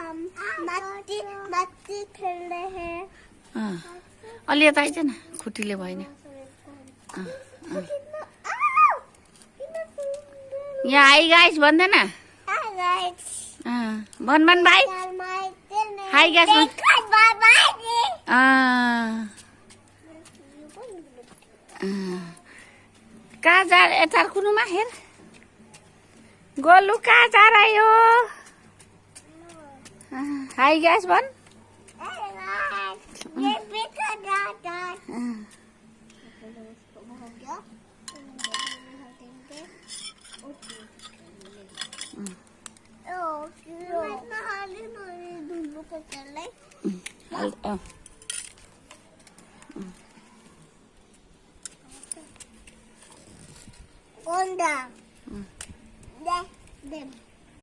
हम मट्टी खेल रहे हैं। अलि यता आइज न खुट्टीले भएन यहाँ हाई गाइस भन्दैन भन भन भाइ हाई गाइस कहाँ जा यता कुनुमा हेर गोलु कहाँ जा रह्यो हाई गाइस भन Oh,